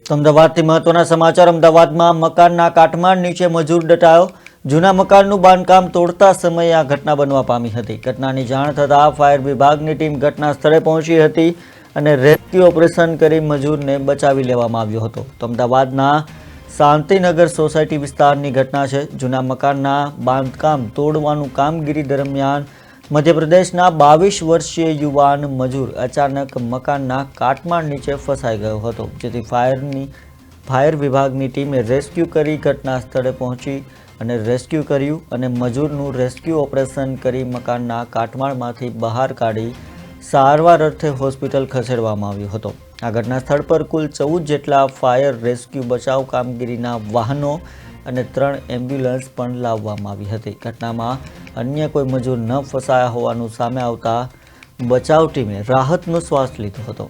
તો અમદાવાદથી મહત્વના સમાચાર। અમદાવાદમાં મકાનના કાટમાળ નીચે મજૂર દટાયો। જૂના મકાનનું બાંધકામ તોડતા સમયે આ ઘટના બનવા પામી હતી। ઘટનાની જાણ થતાં ફાયર વિભાગની ટીમ ઘટના સ્થળે પહોંચી હતી અને રેસ્ક્યુ ઓપરેશન કરી મજૂરને બચાવી લેવામાં આવ્યો હતો। તો અમદાવાદના શાંતિનગર સોસાયટી વિસ્તારની ઘટના છે। જૂના મકાનના બાંધકામ તોડવાનું કામગીરી દરમિયાન મધ્યપ્રદેશના 22 વર્ષીય યુવાન મજૂર અચાનક મકાનના કાટમાળ નીચે ફસાઈ ગયો હતો, જેથી ફાયર વિભાગની ટીમે રેસ્ક્યુ કરી ઘટના સ્થળે પહોંચી અને રેસ્ક્યુ કર્યું અને મજૂરનું રેસ્ક્યુ ઓપરેશન કરી મકાનના કાટમાળમાંથી બહાર કાઢી સારવાર અર્થે હોસ્પિટલ ખસેડવામાં આવ્યો હતો। આ ઘટના સ્થળ પર કુલ 14 જેટલા ફાયર રેસ્ક્યુ બચાવ કામગીરીના વાહનો અને 3 એમ્બ્યુલન્સ પણ લાવવામાં આવી હતી। ઘટનામાં અન્ય કોઈ મજૂર ન ફસાયા હોવાનું સામે આવતા બચાવ ટીમે રાહતનો શ્વાસ લીધો હતો।